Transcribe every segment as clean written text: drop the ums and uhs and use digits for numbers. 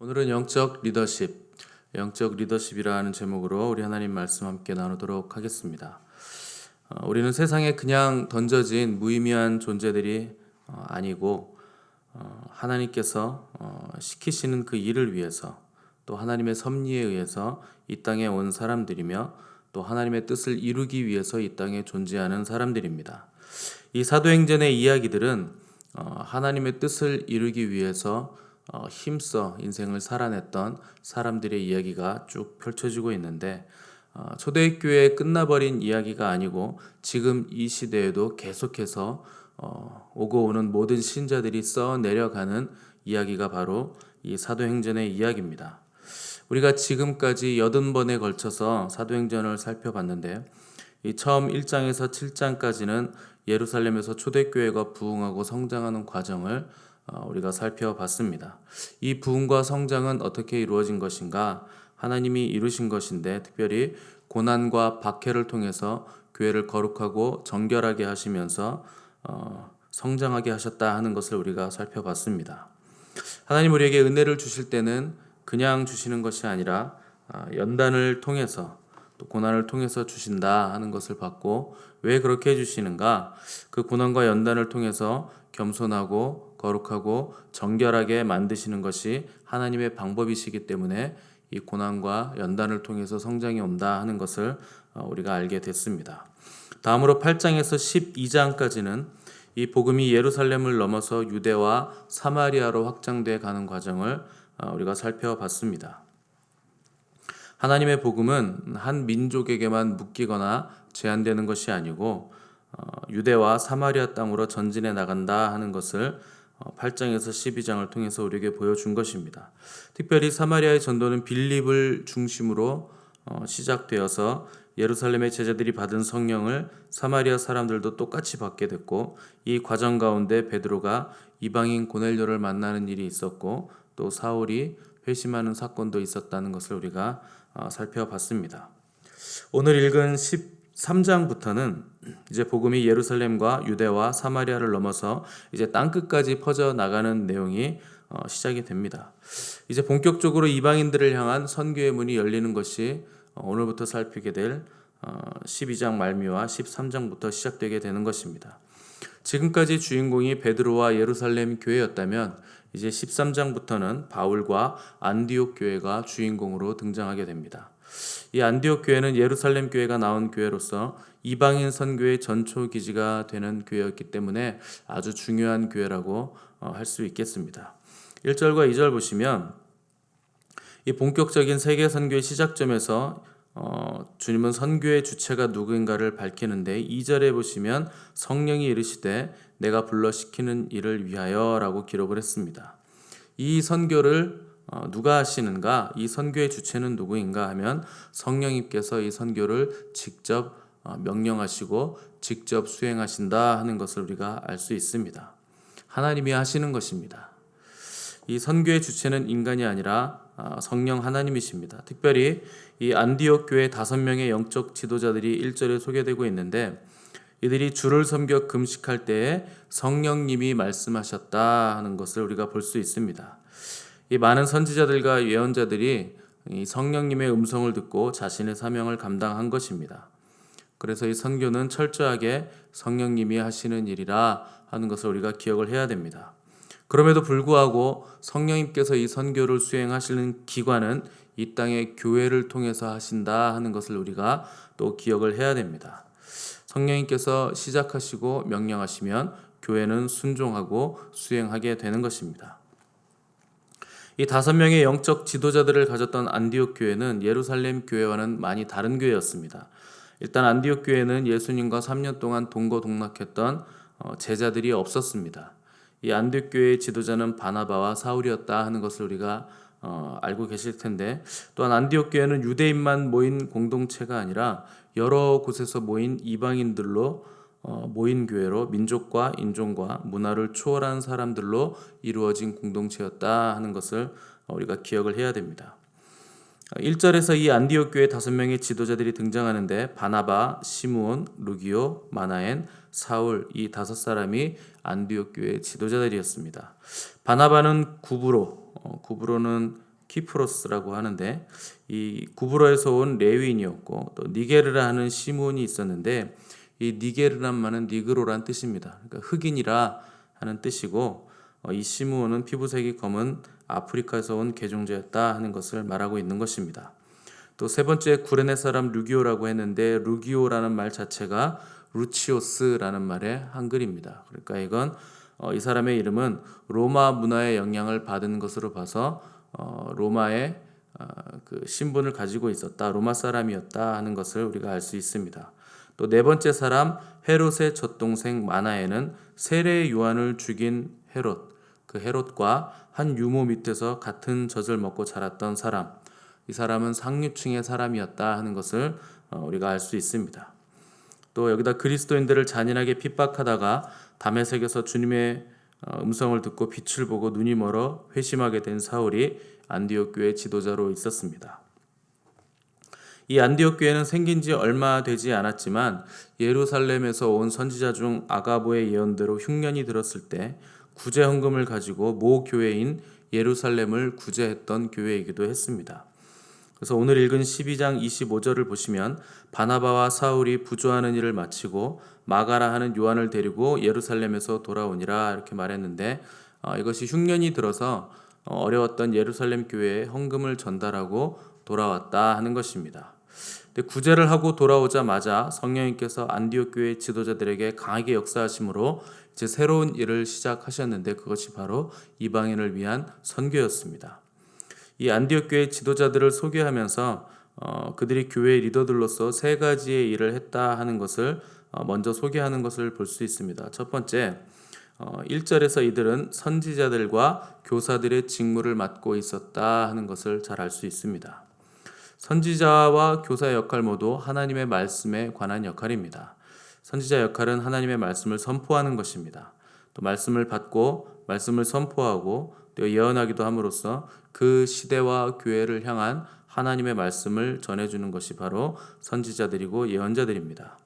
오늘은 영적 리더십이라는 제목으로 우리 하나님 말씀 함께 나누도록 하겠습니다. 우리는 세상에 그냥 던져진 무의미한 존재들이 아니고 하나님께서 시키시는 그 일을 위해서 또 하나님의 섭리에 의해서 이 땅에 온 사람들이며 또 하나님의 뜻을 이루기 위해서 이 땅에 존재하는 사람들입니다. 이 사도행전의 이야기들은 하나님의 뜻을 이루기 위해서 힘써 인생을 살아냈던 사람들의 이야기가 쭉 펼쳐지고 있는데 초대교회에 끝나버린 이야기가 아니고 지금 이 시대에도 계속해서 오고 오는 모든 신자들이 써내려가는 이야기가 바로 이 사도행전의 이야기입니다. 우리가 지금까지 80번에 걸쳐서 사도행전을 살펴봤는데 이 처음 1장에서 7장까지는 예루살렘에서 초대교회가 부흥하고 성장하는 과정을 우리가 살펴봤습니다. 이 부흥과 성장은 어떻게 이루어진 것인가? 하나님이 이루신 것인데 특별히 고난과 박해를 통해서 교회를 거룩하고 정결하게 하시면서 성장하게 하셨다 하는 것을 우리가 살펴봤습니다. 하나님 우리에게 은혜를 주실 때는 그냥 주시는 것이 아니라 연단을 통해서 또 고난을 통해서 주신다 하는 것을 봤고, 왜 그렇게 해주시는가? 그 고난과 연단을 통해서 겸손하고 거룩하고 정결하게 만드시는 것이 하나님의 방법이시기 때문에 이 고난과 연단을 통해서 성장이 온다 하는 것을 우리가 알게 됐습니다. 다음으로 8장에서 12장까지는 이 복음이 예루살렘을 넘어서 유대와 사마리아로 확장돼 가는 과정을 우리가 살펴봤습니다. 하나님의 복음은 한 민족에게만 묶이거나 제한되는 것이 아니고 유대와 사마리아 땅으로 전진해 나간다 하는 것을 8장에서 12장을 통해서 우리에게 보여준 것입니다. 특별히 사마리아의 전도는 빌립을 중심으로 시작되어서 예루살렘의 제자들이 받은 성령을 사마리아 사람들도 똑같이 받게 됐고, 이 과정 가운데 베드로가 이방인 고넬료를 만나는 일이 있었고 또 사울이 회심하는 사건도 있었다는 것을 우리가 살펴봤습니다. 오늘 읽은 13장부터는 이제 복음이 예루살렘과 유대와 사마리아를 넘어서 이제 땅끝까지 퍼져 나가는 내용이 시작이 됩니다. 이제 본격적으로 이방인들을 향한 선교의 문이 열리는 것이 오늘부터 살피게 될 12장 말미와 13장부터 시작되게 되는 것입니다. 지금까지 주인공이 베드로와 예루살렘 교회였다면 이제 13장부터는 바울과 안디옥 교회가 주인공으로 등장하게 됩니다. 이 안디옥 교회는 예루살렘 교회가 나온 교회로서 이방인 선교의 전초 기지가 되는 교회였기 때문에 아주 중요한 교회라고 할 수 있겠습니다. 1절과 2절 보시면 이 본격적인 세계 선교의 시작점에서 주님은 선교의 주체가 누구인가를 밝히는데 2절에 보시면 성령이 이르시되 내가 불러 시키는 일을 위하여 라고 기록을 했습니다. 이 선교를 누가 하시는가? 이 선교의 주체는 누구인가 하면 성령님께서 이 선교를 직접 명령하시고 직접 수행하신다 하는 것을 우리가 알 수 있습니다. 하나님이 하시는 것입니다. 이 선교의 주체는 인간이 아니라 성령 하나님이십니다. 특별히 이 안디옥 교회 5명의 영적 지도자들이 1절에 소개되고 있는데, 이들이 주를 섬겨 금식할 때에 성령님이 말씀하셨다 하는 것을 우리가 볼 수 있습니다. 이 많은 선지자들과 예언자들이 이 성령님의 음성을 듣고 자신의 사명을 감당한 것입니다. 그래서 이 선교는 철저하게 성령님이 하시는 일이라 하는 것을 우리가 기억을 해야 됩니다. 그럼에도 불구하고 성령님께서 이 선교를 수행하시는 기관은 이 땅의 교회를 통해서 하신다 하는 것을 우리가 또 기억을 해야 됩니다. 성령님께서 시작하시고 명령하시면 교회는 순종하고 수행하게 되는 것입니다. 이 5명의 영적 지도자들을 가졌던 안디옥 교회는 예루살렘 교회와는 많이 다른 교회였습니다. 일단 안디옥 교회는 예수님과 3년 동안 동거동락했던 제자들이 없었습니다. 이 안디옥 교회의 지도자는 바나바와 사울이었다 하는 것을 우리가 알고 계실 텐데, 또한 안디옥 교회는 유대인만 모인 공동체가 아니라 여러 곳에서 모인 이방인들로 모인 교회로 민족과 인종과 문화를 초월한 사람들로 이루어진 공동체였다 하는 것을 우리가 기억을 해야 됩니다. 1절에서 이 안디옥 교회 5명의 지도자들이 등장하는데 바나바, 시므온, 루기오, 마나엔, 사울 이 5사람이 안디옥 교회의 지도자들이었습니다. 바나바는 구브로는 키프로스라고 하는데, 이 구브로에서 온 레위인이었고 또 니게르라 하는 시몬이 있었는데, 이 니게르란 말은 니그로란 뜻입니다. 그러니까 흑인이라 하는 뜻이고, 이 시므온은 피부색이 검은 아프리카에서 온 개종자였다 하는 것을 말하고 있는 것입니다. 또 세 번째, 구레네 사람 루기오라고 했는데, 루기오라는 말 자체가 루치오스라는 말의 한글입니다. 그러니까 이건 이 사람의 이름은 로마 문화의 영향을 받은 것으로 봐서 로마의 그 신분을 가지고 있었다, 로마 사람이었다 하는 것을 우리가 알 수 있습니다. 또 네 번째 사람, 헤롯의 젖동생 마나에는 세례 요한을 죽인 헤롯, 그 헤롯과 한 유모 밑에서 같은 젖을 먹고 자랐던 사람, 이 사람은 상류층의 사람이었다 하는 것을 우리가 알 수 있습니다. 또 여기다 그리스도인들을 잔인하게 핍박하다가 다메섹에서 주님의 음성을 듣고 빛을 보고 눈이 멀어 회심하게 된 사울이 안디옥 교회 지도자로 있었습니다. 이 안디옥 교회는 생긴 지 얼마 되지 않았지만 예루살렘에서 온 선지자 중 아가보의 예언대로 흉년이 들었을 때 구제 헌금을 가지고 모 교회인 예루살렘을 구제했던 교회이기도 했습니다. 그래서 오늘 읽은 12장 25절을 보시면 바나바와 사울이 부조하는 일을 마치고 마가라 하는 요한을 데리고 예루살렘에서 돌아오니라 이렇게 말했는데, 이것이 흉년이 들어서 어려웠던 예루살렘 교회에 헌금을 전달하고 돌아왔다 하는 것입니다. 근데 구제를 하고 돌아오자마자 성령님께서 안디옥 교회 지도자들에게 강하게 역사하심으로 이제 새로운 일을 시작하셨는데, 그것이 바로 이방인을 위한 선교였습니다. 이 안디옥 교회 지도자들을 소개하면서 그들이 교회 리더들로서 세 가지의 일을 했다 하는 것을 먼저 소개하는 것을 볼 수 있습니다. 첫 번째, 1절에서 이들은 선지자들과 교사들의 직무를 맡고 있었다 하는 것을 잘 알 수 있습니다. 선지자와 교사의 역할 모두 하나님의 말씀에 관한 역할입니다. 선지자 역할은 하나님의 말씀을 선포하는 것입니다. 또 말씀을 받고 말씀을 선포하고 또 예언하기도 함으로써 그 시대와 교회를 향한 하나님의 말씀을 전해주는 것이 바로 선지자들이고 예언자들입니다.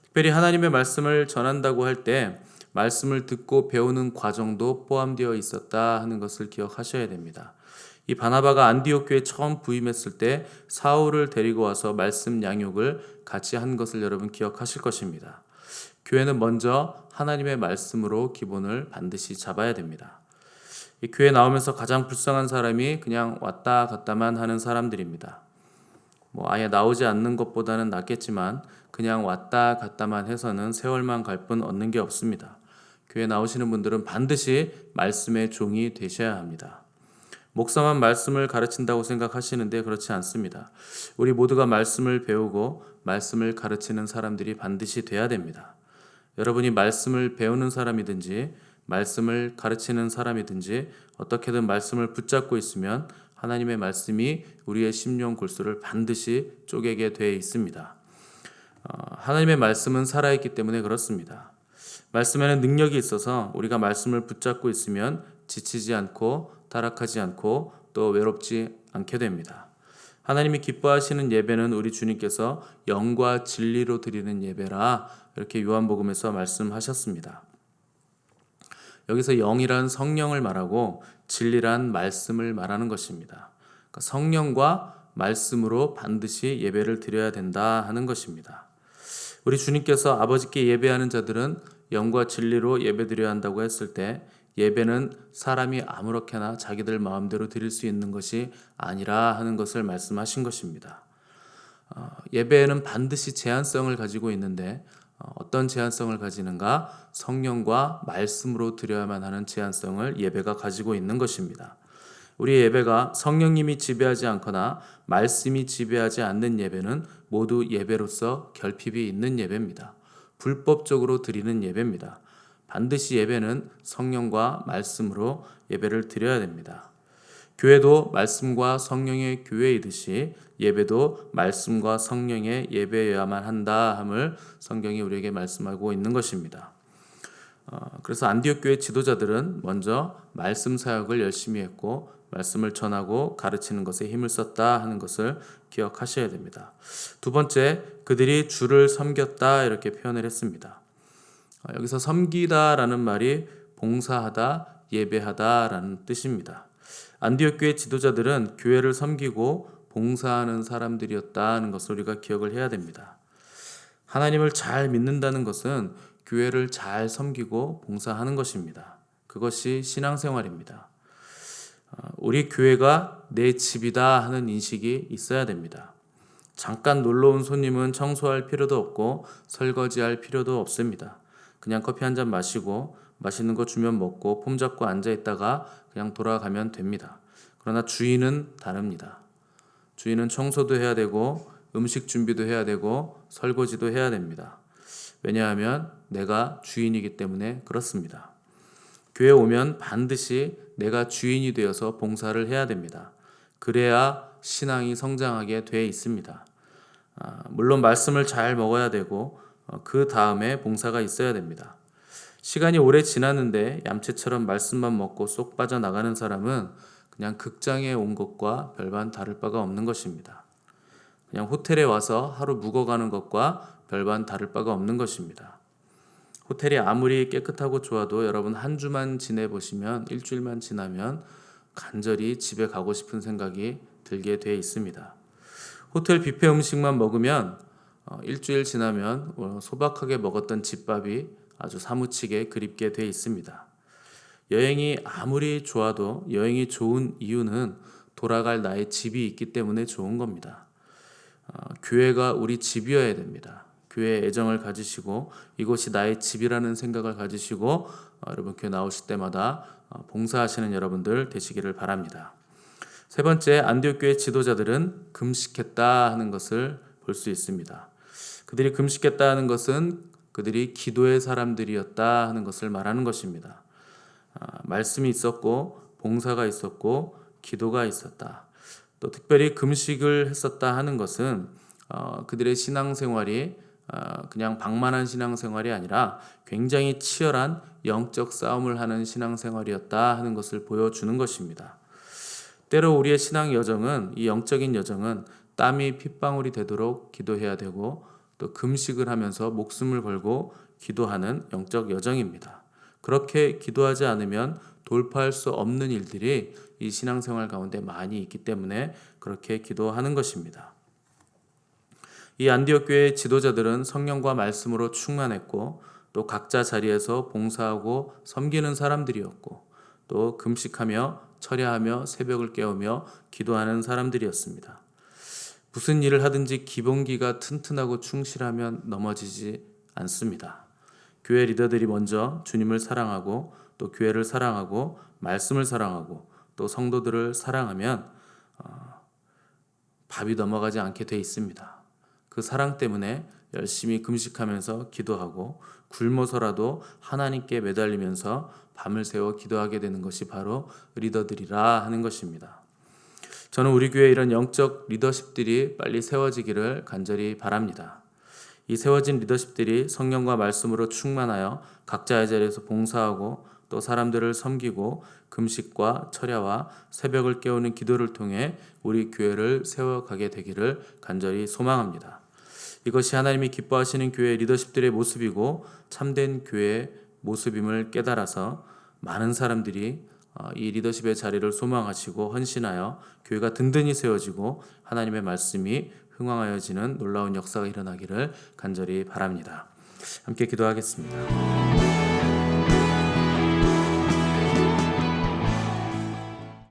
특별히 하나님의 말씀을 전한다고 할 때 말씀을 듣고 배우는 과정도 포함되어 있었다 하는 것을 기억하셔야 됩니다. 이 바나바가 안디옥 교회에 처음 부임했을 때 사울을 데리고 와서 말씀 양육을 같이 한 것을 여러분 기억하실 것입니다. 교회는 먼저 하나님의 말씀으로 기본을 반드시 잡아야 됩니다. 이 교회 나오면서 가장 불쌍한 사람이 그냥 왔다 갔다만 하는 사람들입니다. 아예 나오지 않는 것보다는 낫겠지만 그냥 왔다 갔다만 해서는 세월만 갈 뿐 얻는 게 없습니다. 교회 나오시는 분들은 반드시 말씀의 종이 되셔야 합니다. 목사만 말씀을 가르친다고 생각하시는데 그렇지 않습니다. 우리 모두가 말씀을 배우고 말씀을 가르치는 사람들이 반드시 돼야 됩니다. 여러분이 말씀을 배우는 사람이든지 말씀을 가르치는 사람이든지 어떻게든 말씀을 붙잡고 있으면 하나님의 말씀이 우리의 심령 골수를 반드시 쪼개게 되어 있습니다. 하나님의 말씀은 살아있기 때문에 그렇습니다. 말씀에는 능력이 있어서 우리가 말씀을 붙잡고 있으면 지치지 않고 타락하지 않고 또 외롭지 않게 됩니다. 하나님이 기뻐하시는 예배는 우리 주님께서 영과 진리로 드리는 예배라 이렇게 요한복음에서 말씀하셨습니다. 여기서 영이란 성령을 말하고 진리란 말씀을 말하는 것입니다. 그러니까 성령과 말씀으로 반드시 예배를 드려야 된다 하는 것입니다. 우리 주님께서 아버지께 예배하는 자들은 영과 진리로 예배 드려야 한다고 했을 때 예배는 사람이 아무렇게나 자기들 마음대로 드릴 수 있는 것이 아니라 하는 것을 말씀하신 것입니다. 예배에는 반드시 제한성을 가지고 있는데 어떤 제한성을 가지는가? 성령과 말씀으로 드려야만 하는 제한성을 예배가 가지고 있는 것입니다. 우리의 예배가 성령님이 지배하지 않거나 말씀이 지배하지 않는 예배는 모두 예배로서 결핍이 있는 예배입니다. 불법적으로 드리는 예배입니다. 반드시 예배는 성령과 말씀으로 예배를 드려야 됩니다. 교회도 말씀과 성령의 교회이듯이 예배도 말씀과 성령의 예배여야만 한다 함을 성경이 우리에게 말씀하고 있는 것입니다. 그래서 안디옥 교회 지도자들은 먼저 말씀 사역을 열심히 했고 말씀을 전하고 가르치는 것에 힘을 썼다 하는 것을 기억하셔야 됩니다. 두 번째, 그들이 주를 섬겼다 이렇게 표현을 했습니다. 여기서 섬기다라는 말이 봉사하다, 예배하다라는 뜻입니다. 안디옥 교회 지도자들은 교회를 섬기고 봉사하는 사람들이었다는 것을 우리가 기억을 해야 됩니다. 하나님을 잘 믿는다는 것은 교회를 잘 섬기고 봉사하는 것입니다. 그것이 신앙생활입니다. 우리 교회가 내 집이다 하는 인식이 있어야 됩니다. 잠깐 놀러 온 손님은 청소할 필요도 없고 설거지할 필요도 없습니다. 그냥 커피 한 잔 마시고 맛있는 거 주면 먹고 폼 잡고 앉아 있다가 그냥 돌아가면 됩니다. 그러나 주인은 다릅니다. 주인은 청소도 해야 되고 음식 준비도 해야 되고 설거지도 해야 됩니다. 왜냐하면 내가 주인이기 때문에 그렇습니다. 교회 오면 반드시 내가 주인이 되어서 봉사를 해야 됩니다. 그래야 신앙이 성장하게 돼 있습니다. 물론 말씀을 잘 먹어야 되고 그 다음에 봉사가 있어야 됩니다. 시간이 오래 지났는데 얌체처럼 말씀만 먹고 쏙 빠져나가는 사람은 그냥 극장에 온 것과 별반 다를 바가 없는 것입니다. 그냥 호텔에 와서 하루 묵어가는 것과 별반 다를 바가 없는 것입니다. 호텔이 아무리 깨끗하고 좋아도 여러분 한 주만 지내보시면 일주일만 지나면 간절히 집에 가고 싶은 생각이 들게 돼 있습니다. 호텔 뷔페 음식만 먹으면 일주일 지나면 소박하게 먹었던 집밥이 아주 사무치게 그립게 돼 있습니다. 여행이 아무리 좋아도 여행이 좋은 이유는 돌아갈 나의 집이 있기 때문에 좋은 겁니다. 교회가 우리 집이어야 됩니다. 교회에 애정을 가지시고 이곳이 나의 집이라는 생각을 가지시고 여러분 교회 나오실 때마다 봉사하시는 여러분들 되시기를 바랍니다. 세 번째, 안디옥 교회 지도자들은 금식했다 하는 것을 볼 수 있습니다. 그들이 금식했다 하는 것은 그들이 기도의 사람들이었다 하는 것을 말하는 것입니다. 말씀이 있었고 봉사가 있었고 기도가 있었다. 또 특별히 금식을 했었다 하는 것은 그들의 신앙생활이 그냥 방만한 신앙생활이 아니라 굉장히 치열한 영적 싸움을 하는 신앙생활이었다 하는 것을 보여주는 것입니다. 때로 우리의 신앙 여정은 이 영적인 여정은 땀이 핏방울이 되도록 기도해야 되고 또 금식을 하면서 목숨을 걸고 기도하는 영적 여정입니다. 그렇게 기도하지 않으면 돌파할 수 없는 일들이 이 신앙생활 가운데 많이 있기 때문에 그렇게 기도하는 것입니다. 이 안디옥 교회의 지도자들은 성령과 말씀으로 충만했고 또 각자 자리에서 봉사하고 섬기는 사람들이었고 또 금식하며 철야하며 새벽을 깨우며 기도하는 사람들이었습니다. 무슨 일을 하든지 기본기가 튼튼하고 충실하면 넘어지지 않습니다. 교회 리더들이 먼저 주님을 사랑하고 또 교회를 사랑하고 말씀을 사랑하고 또 성도들을 사랑하면 밥이 넘어가지 않게 돼 있습니다. 그 사랑 때문에 열심히 금식하면서 기도하고 굶어서라도 하나님께 매달리면서 밤을 새워 기도하게 되는 것이 바로 리더들이라 하는 것입니다. 저는 우리 교회 이런 영적 리더십들이 빨리 세워지기를 간절히 바랍니다. 이 세워진 리더십들이 성령과 말씀으로 충만하여 각자의 자리에서 봉사하고 또 사람들을 섬기고 금식과 철야와 새벽을 깨우는 기도를 통해 우리 교회를 세워가게 되기를 간절히 소망합니다. 이것이 하나님이 기뻐하시는 교회 리더십들의 모습이고 참된 교회의 모습임을 깨달아서 많은 사람들이 이 리더십의 자리를 소망하시고 헌신하여 교회가 든든히 세워지고 하나님의 말씀이 흥왕하여지는 놀라운 역사가 일어나기를 간절히 바랍니다. 함께 기도하겠습니다.